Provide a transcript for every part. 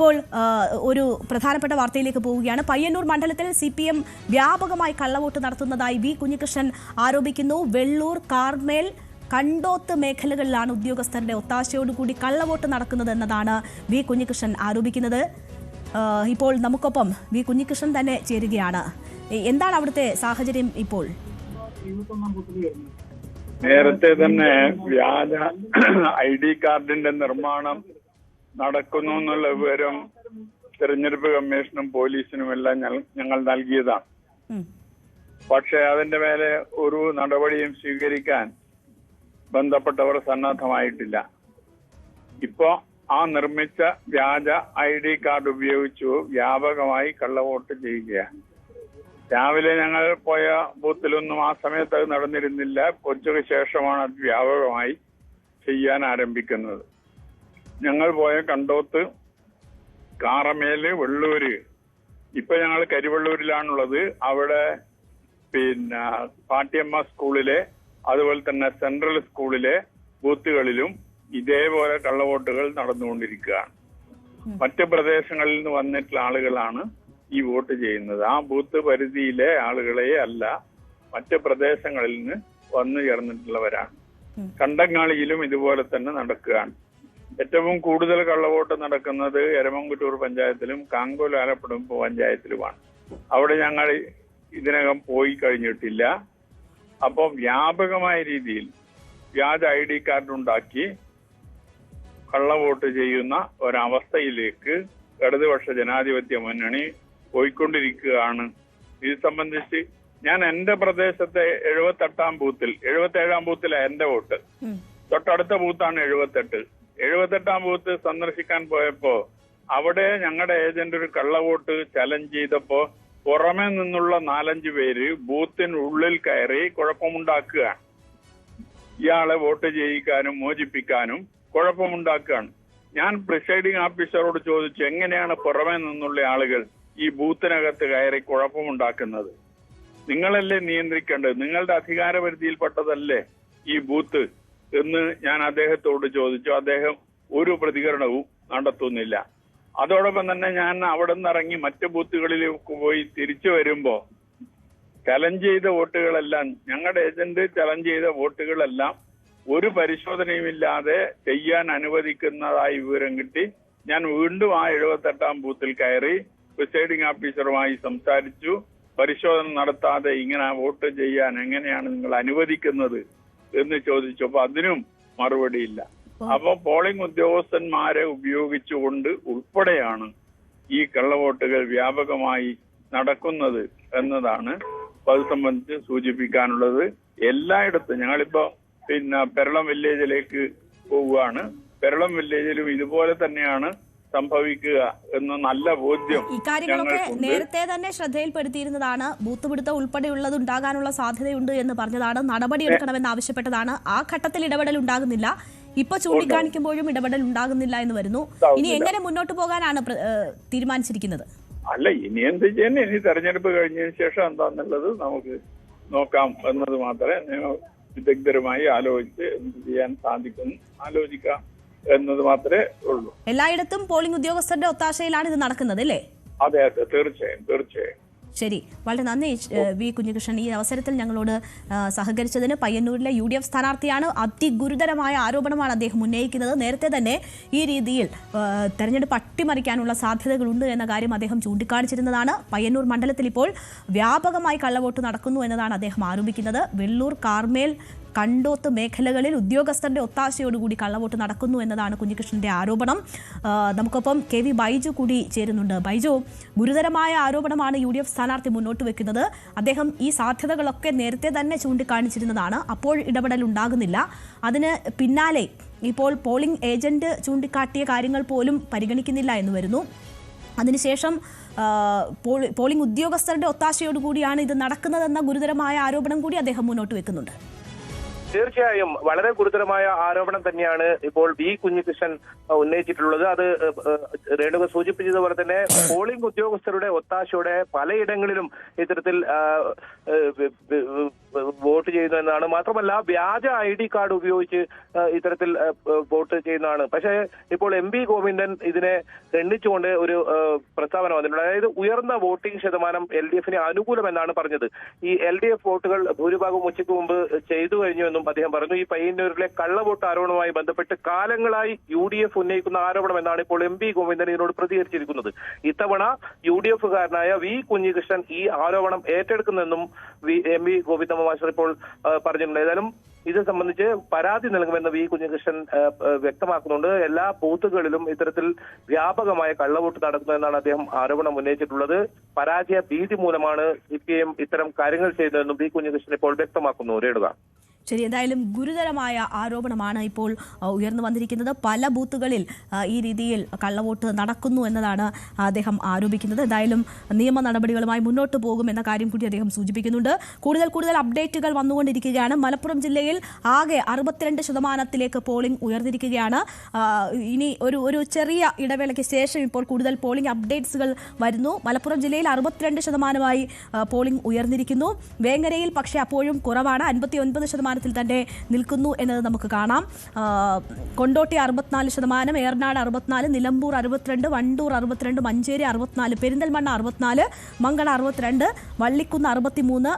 ഇപ്പോൾ ഒരു പ്രധാനപ്പെട്ട വാർത്തയിലേക്ക് പോവുകയാണ്. പയ്യന്നൂർ മണ്ഡലത്തിൽ CPM വ്യാപകമായി കള്ളവോട്ട് നടത്തുന്നതായി വി കുഞ്ഞികൃഷ്ണൻ ആരോപിക്കുന്നു. വെള്ളൂർ, കാർമേൽ, കണ്ടോത്ത് മേഖലകളിലാണ് ഉദ്യോഗസ്ഥരുടെ ഒത്താശയോടുകൂടി കള്ളവോട്ട് നടക്കുന്നത് എന്നതാണ് വി കുഞ്ഞികൃഷ്ണൻ ആരോപിക്കുന്നത്. ഇപ്പോൾ നമുക്കൊപ്പം വി കുഞ്ഞികൃഷ്ണൻ തന്നെ ചേരുകയാണ്. എന്താണ് അവിടുത്തെ സാഹചര്യം ഇപ്പോൾ? നേരത്തെ തന്നെ വ്യാജ ID കാർഡിന്റെ നിർമ്മാണം നടക്കുന്നു എന്നുള്ള വിവരം തെരഞ്ഞെടുപ്പ് കമ്മീഷനും പോലീസിനും എല്ലാം ഞങ്ങൾ നൽകിയതാണ്. പക്ഷെ അതിന്റെ മേലെ ഒരു നടപടിയും സ്വീകരിക്കാൻ ബന്ധപ്പെട്ടവർ സന്നദ്ധമായിട്ടില്ല. ഇപ്പോ ആ നിർമ്മിച്ച വ്യാജ ID കാർഡ് ഉപയോഗിച്ചു വ്യാപകമായി കള്ളവോട്ട് ചെയ്യുകയാണ്. രാവിലെ ഞങ്ങൾ പോയ ബൂത്തിലൊന്നും ആ സമയത്ത് അത് നടന്നിരുന്നില്ല. ഉച്ചയ്ക്ക് ശേഷമാണ് അത് വ്യാപകമായി ചെയ്യാൻ ആരംഭിക്കുന്നത്. ഞങ്ങൾ പോയ കണ്ടോത്ത്, കാറമേല്, വെള്ളൂര്, ഇപ്പൊ ഞങ്ങൾ കരിവെള്ളൂരിലാണുള്ളത്. അവിടെ പാട്ടിയമ്മ സ്കൂളിലെ അതുപോലെ തന്നെ സെൻട്രൽ സ്കൂളിലെ ബൂത്തുകളിലും ഇതേപോലെ കള്ളവോട്ടുകൾ നടന്നുകൊണ്ടിരിക്കുകയാണ്. മറ്റ് പ്രദേശങ്ങളിൽ നിന്ന് വന്നിട്ടുള്ള ആളുകളാണ് ഈ വോട്ട് ചെയ്യുന്നത്. ആ ബൂത്ത് പരിധിയിലെ ആളുകളെ അല്ല, മറ്റ് പ്രദേശങ്ങളിൽ നിന്ന് വന്നു ചേർന്നിട്ടുള്ളവരാണ്. കണ്ടങ്ങാളിയിലും ഇതുപോലെ തന്നെ നടക്കുകയാണ്. ഏറ്റവും കൂടുതൽ കള്ളവോട്ട് നടക്കുന്നത് എരമംകുറ്റൂർ പഞ്ചായത്തിലും കാങ്കോൽ ആലപ്പുഴ പഞ്ചായത്തിലുമാണ്. അവിടെ ഞങ്ങൾ ഇതിനകം പോയി കഴിഞ്ഞിട്ടില്ല. അപ്പോൾ വ്യാപകമായ രീതിയിൽ വ്യാജ ID കാർഡ് ഉണ്ടാക്കി കള്ളവോട്ട് ചെയ്യുന്ന ഒരവസ്ഥയിലേക്ക് ഇടതുപക്ഷ ജനാധിപത്യ മുന്നണി പോയിക്കൊണ്ടിരിക്കുകയാണ്. ഇത് സംബന്ധിച്ച് ഞാൻ എന്റെ പ്രദേശത്തെ 78-ാം ബൂത്തിൽ, 77-ാം ബൂത്തിലാണ് എന്റെ വോട്ട്. തൊട്ടടുത്ത ബൂത്താണ് 78-ാം ബൂത്ത് സന്ദർശിക്കാൻ പോയപ്പോ അവിടെ ഞങ്ങളുടെ ഏജന്റ് ഒരു കള്ളവോട്ട് ചലഞ്ച് ചെയ്തപ്പോ പുറമെ നിന്നുള്ള 4-5 പേര് ബൂത്തിനുള്ളിൽ കയറി കുഴപ്പമുണ്ടാക്കുകയാണ്. ഇയാളെ വോട്ട് ചെയ്യിക്കാനും മോചിപ്പിക്കാനും കുഴപ്പമുണ്ടാക്കുകയാണ്. ഞാൻ പ്രിസൈഡിംഗ് ഓഫീസറോട് ചോദിച്ചു, എങ്ങനെയാണ് പുറമെ നിന്നുള്ള ആളുകൾ ഈ ബൂത്തിനകത്ത് കയറി കുഴപ്പമുണ്ടാക്കുന്നത്? നിങ്ങളല്ലേ നിയന്ത്രിക്കേണ്ടത്, നിങ്ങളുടെ അധികാരപരിധിയിൽപ്പെട്ടതല്ലേ ഈ ബൂത്ത് എന്ന് ഞാൻ അദ്ദേഹത്തോട് ചോദിച്ചു. അദ്ദേഹം ഒരു പ്രതികരണവും നടത്തുന്നില്ല. അതോടൊപ്പം തന്നെ ഞാൻ അവിടെ നിന്ന് ഇറങ്ങി മറ്റ് ബൂത്തുകളിലേക്ക് പോയി തിരിച്ചു വരുമ്പോ ചലഞ്ച് ചെയ്ത വോട്ടുകളെല്ലാം, ഞങ്ങളുടെ ഏജന്റ് ചലഞ്ച് ചെയ്ത വോട്ടുകളെല്ലാം ഒരു പരിശോധനയുമില്ലാതെ ചെയ്യാൻ അനുവദിക്കുന്നതായി വിവരം കിട്ടി. ഞാൻ വീണ്ടും ആ 78-ാം ബൂത്തിൽ കയറി പ്രിസൈഡിംഗ് ഓഫീസറുമായി സംസാരിച്ചു. പരിശോധന നടത്താതെ ഇങ്ങനെ വോട്ട് ചെയ്യാൻ എങ്ങനെയാണ് നിങ്ങൾ അനുവദിക്കുന്നത് എന്ന് ചോദിച്ചപ്പോൾ അതിനും മറുപടിയില്ല. അപ്പൊ പോളിംഗ് ഉദ്യോഗസ്ഥന്മാരെ ഉപയോഗിച്ചുകൊണ്ട് ഉൾപ്പെടെയാണ് ഈ കള്ളവോട്ടുകൾ വ്യാപകമായി നടക്കുന്നത് എന്നതാണ് അത് സംബന്ധിച്ച് സൂചിപ്പിക്കാനുള്ളത്. എല്ലായിടത്തും ഞങ്ങളിപ്പോ പെരളം വില്ലേജിലേക്ക് പോവുകയാണ്. പെരളം വില്ലേജിലും ഇതുപോലെ തന്നെയാണ് സംഭവിക്കുക എന്ന നല്ല ബോധ്യം. ഇക്കാര്യങ്ങളൊക്കെ നേരത്തെ തന്നെ ശ്രദ്ധയിൽപ്പെടുത്തിയിരുന്നതാണ്. ബൂത്ത് പിടുത്തം ഉൾപ്പെടെയുള്ളത് ഉണ്ടാകാനുള്ള സാധ്യതയുണ്ട് എന്ന് പറഞ്ഞതാണ്. നടപടിയെടുക്കണമെന്ന് ആവശ്യപ്പെട്ടതാണ്. ആ ഘട്ടത്തിൽ ഇടപെടൽ ഉണ്ടാകുന്നില്ല. ഇപ്പൊ ചൂണ്ടിക്കാണിക്കുമ്പോഴും ഇടപെടൽ ഉണ്ടാകുന്നില്ല എന്ന് വരുന്നു. ഇനി എങ്ങനെ മുന്നോട്ട് പോകാനാണ് തീരുമാനിച്ചിരിക്കുന്നത്? അല്ല, ഇനി എന്ത് ചെയ്യാൻ, ഇനി തെരഞ്ഞെടുപ്പ് കഴിഞ്ഞതിന് ശേഷം എന്താന്നുള്ളത് നമുക്ക് നോക്കാം എന്നത് മാത്രമേ വിദഗ്ധരുമായി ആലോചിച്ച് എന്ത് ചെയ്യാൻ സാധിക്കും ആലോചിക്കാം എന്നത് മാത്രമേ ഉള്ളൂ. എല്ലായിടത്തും പോളിംഗ് ഉദ്യോഗസ്ഥരുടെ ഒത്താശയിലാണ് ഇത് നടക്കുന്നത് അല്ലേ? അതെ, തീർച്ചയായും. ശരി, വളരെ നന്ദി വി കുഞ്ഞികൃഷ്ണൻ. ഈ അവസരത്തിൽ ഞങ്ങളോട് സഹകരിച്ചതിന്. പയ്യന്നൂരിലെ UDF സ്ഥാനാർത്ഥിയാണ്. അതിഗുരുതരമായ ആരോപണമാണ് അദ്ദേഹം ഉന്നയിക്കുന്നത്. നേരത്തെ തന്നെ ഈ രീതിയിൽ തെരഞ്ഞെടുപ്പ് അട്ടിമറിക്കാനുള്ള സാധ്യതകളുണ്ട് എന്ന കാര്യം അദ്ദേഹം ചൂണ്ടിക്കാണിച്ചിരുന്നതാണ്. പയ്യന്നൂർ മണ്ഡലത്തിൽ ഇപ്പോൾ വ്യാപകമായി കള്ളവോട്ട് നടക്കുന്നു എന്നതാണ് അദ്ദേഹം ആരോപിക്കുന്നത്. വെള്ളൂർ, കാർമേൽ, കണ്ടോത്ത് മേഖലകളിൽ ഉദ്യോഗസ്ഥരുടെ ഒത്താശയോടുകൂടി കള്ളവോട്ട് നടക്കുന്നു എന്നതാണ് കുഞ്ഞികൃഷ്ണന്റെ ആരോപണം. നമുക്കൊപ്പം KV ബൈജു കൂടി ചേരുന്നുണ്ട്. ബൈജു, ഗുരുതരമായ ആരോപണമാണ് UDF സ്ഥാനാർത്ഥി മുന്നോട്ട് വെക്കുന്നത്. അദ്ദേഹം ഈ സാധ്യതകളൊക്കെ നേരത്തെ തന്നെ ചൂണ്ടിക്കാണിച്ചിരുന്നതാണ്. അപ്പോൾ ഇടപെടൽ ഉണ്ടാകുന്നില്ല. അതിന് പിന്നാലെ ഇപ്പോൾ പോളിംഗ് ഏജന്റ് ചൂണ്ടിക്കാട്ടിയ കാര്യങ്ങൾ പോലും പരിഗണിക്കുന്നില്ല എന്ന് വരുന്നു. അതിനുശേഷം പോളിംഗ് ഉദ്യോഗസ്ഥരുടെ ഒത്താശയോടുകൂടിയാണ് ഇത് നടക്കുന്നതെന്ന ഗുരുതരമായ ആരോപണം കൂടി അദ്ദേഹം മുന്നോട്ട് വെക്കുന്നുണ്ട്. തീർച്ചയായും വളരെ ഗുരുതരമായ ആരോപണം തന്നെയാണ് ഇപ്പോൾ വി കുഞ്ഞികൃഷ്ണൻ ഉന്നയിച്ചിട്ടുള്ളത്. അത് രേണുക സൂചിപ്പിച്ചതുപോലെ തന്നെ പോളിംഗ് ഉദ്യോഗസ്ഥരുടെ ഒത്താശയോടെ പലയിടങ്ങളിലും ഇത്തരത്തിൽ വോട്ട് ചെയ്യുന്നു എന്നാണ്. മാത്രമല്ല വ്യാജ ID കാർഡ് ഉപയോഗിച്ച് ഇത്തരത്തിൽ വോട്ട് ചെയ്യുന്നതാണ്. പക്ഷേ ഇപ്പോൾ MP ഗോവിന്ദൻ ഇതിനെ ഖണ്ഡിച്ചുകൊണ്ട് ഒരു പ്രസ്താവന വന്നിട്ടുണ്ട്. അതായത് ഉയർന്ന വോട്ടിംഗ് ശതമാനം LDF-ന് അനുകൂലമെന്നാണ് പറഞ്ഞത്. ഈ LDF വോട്ടുകൾ ഭൂരിഭാഗം ഉച്ചയ്ക്ക് മുമ്പ് ചെയ്തു കഴിഞ്ഞുവെന്നും അദ്ദേഹം പറഞ്ഞു. ഈ പയ്യന്നൂരിലെ കള്ളവോട്ട് ആരോപണവുമായി ബന്ധപ്പെട്ട് കാലങ്ങളായി UDF ഉന്നയിക്കുന്ന ആരോപണം എന്നാണ് ഇപ്പോൾ MP ഗോവിന്ദൻ ഇതിനോട് പ്രതികരിച്ചിരിക്കുന്നത്. ഇത്തവണ UDF-കാരനായ V കുഞ്ഞികൃഷ്ണൻ ഈ ആരോപണം ഏറ്റെടുക്കുന്നെന്നും MP ഗോവിന്ദൻ മാസ്റ്റർ ഇപ്പോൾ പറഞ്ഞിട്ടുണ്ട്. ഏതായാലും ഇത് സംബന്ധിച്ച് പരാതി നൽകുമെന്ന് V കുഞ്ഞികൃഷ്ണൻ വ്യക്തമാക്കുന്നുണ്ട്. എല്ലാ ബൂത്തുകളിലും ഇത്തരത്തിൽ വ്യാപകമായ കള്ളവോട്ട് നടക്കുന്നതെന്നാണ് അദ്ദേഹം ആരോപണം ഉന്നയിച്ചിട്ടുള്ളത്. പരാജയ ഭീതി മൂലമാണ് CPM ഇത്തരം കാര്യങ്ങൾ ചെയ്തതെന്നും V കുഞ്ഞികൃഷ്ണൻ ഇപ്പോൾ വ്യക്തമാക്കുന്നു. രേണുക. ശരി, എന്തായാലും ഗുരുതരമായ ആരോപണമാണ് ഇപ്പോൾ ഉയർന്നു വന്നിരിക്കുന്നത്. പല ബൂത്തുകളിൽ ഈ രീതിയിൽ കള്ളവോട്ട് നടക്കുന്നു എന്നതാണ് അദ്ദേഹം ആരോപിക്കുന്നത്. എന്തായാലും നിയമ നടപടികളുമായി മുന്നോട്ട് പോകുമെന്ന കാര്യം കൂടി അദ്ദേഹം സൂചിപ്പിക്കുന്നുണ്ട്. കൂടുതൽ അപ്ഡേറ്റുകൾ വന്നുകൊണ്ടിരിക്കുകയാണ്. മലപ്പുറം ജില്ലയിൽ ആകെ 62% പോളിംഗ് ഉയർന്നിരിക്കുകയാണ്. ഇനി ഒരു ചെറിയ ഇടവേളയ്ക്ക് ശേഷം ഇപ്പോൾ കൂടുതൽ പോളിംഗ് അപ്ഡേറ്റ്സുകൾ വരുന്നു. മലപ്പുറം ജില്ലയിൽ 62% പോളിംഗ് ഉയർന്നിരിക്കുന്നു. വേങ്ങരയിൽ പക്ഷേ അപ്പോഴും കുറവാണ്, 59% തന്നെ നിൽക്കുന്നു എന്നത് നമുക്ക് കാണാം. കൊണ്ടോട്ടി 64%, ഏറനാട് 64%, നിലമ്പൂർ 62%, വണ്ടൂർ 62%, മഞ്ചേരി 64%, പെരിന്തൽമണ്ണ 64%, മംഗള 62%, വള്ളിക്കുന്ന് 63%,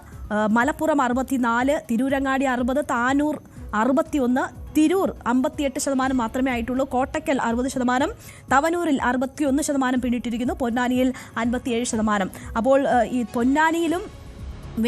മലപ്പുറം 64%, തിരൂരങ്ങാടി 60%, താനൂർ 61%, തിരൂർ 58% മാത്രമേ ആയിട്ടുള്ളൂ. കോട്ടക്കൽ 60%, തവനൂരിൽ 61% പിന്നിട്ടിരിക്കുന്നു. പൊന്നാനിയിൽ 57%. അപ്പോൾ ഈ പൊന്നാനിയിലും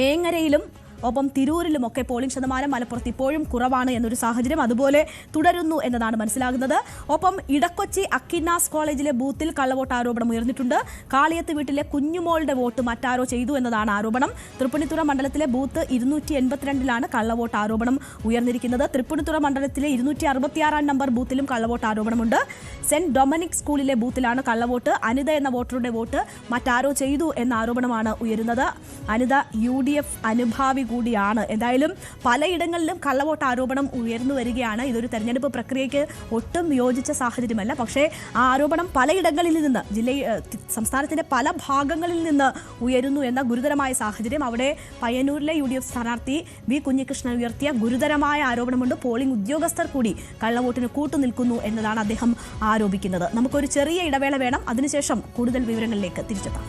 വേങ്ങരയിലും ഒപ്പം തിരൂരിലുമൊക്കെ പോളിംഗ് ശതമാനം മലപ്പുറത്ത് ഇപ്പോഴും കുറവാണ് എന്നൊരു സാഹചര്യം അതുപോലെ തുടരുന്നു എന്നതാണ് മനസ്സിലാകുന്നത്. ഒപ്പം ഇടക്കൊച്ചി അക്കിന്നാസ് കോളേജിലെ ബൂത്തിൽ കള്ളവോട്ട് ആരോപണം ഉയർന്നിട്ടുണ്ട്. കാളിയത്ത് വീട്ടിലെ കുഞ്ഞുമോളുടെ വോട്ട് മറ്റാരോ ചെയ്തു എന്നതാണ് ആരോപണം. തൃപ്പൂണിത്തുറ മണ്ഡലത്തിലെ ബൂത്ത് 282-ലാണ് കള്ളവോട്ട് ആരോപണം ഉയർന്നിരിക്കുന്നത്. തൃപ്പൂണിത്തുറ മണ്ഡലത്തിലെ 266 നമ്പർ ബൂത്തിലും കള്ളവോട്ട് ആരോപണമുണ്ട്. സെന്റ് ഡൊമിനിക് സ്കൂളിലെ ബൂത്തിലാണ് കള്ളവോട്ട്. അനിത എന്ന വോട്ടറുടെ വോട്ട് മറ്റാരോ ചെയ്തു എന്ന ആരോപണമാണ് ഉയരുന്നത്. അനിത UDF അനുഭാവി കൂടിയാണ്. എന്തായാലും പലയിടങ്ങളിലും കള്ളവോട്ട് ആരോപണം ഉയർന്നു വരികയാണ്. ഇതൊരു തെരഞ്ഞെടുപ്പ് പ്രക്രിയയ്ക്ക് ഒട്ടും യോജിച്ച സാഹചര്യമല്ല. പക്ഷേ ആ ആരോപണം പലയിടങ്ങളിൽ നിന്ന് സംസ്ഥാനത്തിന്റെ പല ഭാഗങ്ങളിൽ നിന്ന് ഉയരുന്നു എന്ന ഗുരുതരമായ സാഹചര്യം. അവിടെ പയ്യന്നൂരിലെ UDF സ്ഥാനാർത്ഥി V കുഞ്ഞികൃഷ്ണൻ ഉയർത്തിയ ഗുരുതരമായ ആരോപണമുണ്ട്. പോളിംഗ് ഉദ്യോഗസ്ഥർ കൂടി കള്ളവോട്ടിന് കൂട്ടുനിൽക്കുന്നു എന്നതാണ് അദ്ദേഹം ആരോപിക്കുന്നത്. നമുക്കൊരു ചെറിയ ഇടവേള വേണം. അതിനുശേഷം കൂടുതൽ വിവരങ്ങളിലേക്ക് തിരിച്ചെത്താം.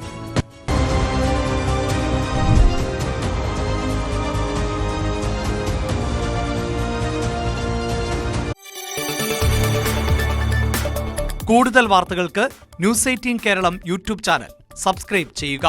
കൂടുതൽ വാർത്തകൾക്ക് News 18 Keralam YouTube channel subscribe ചെയ്യുക.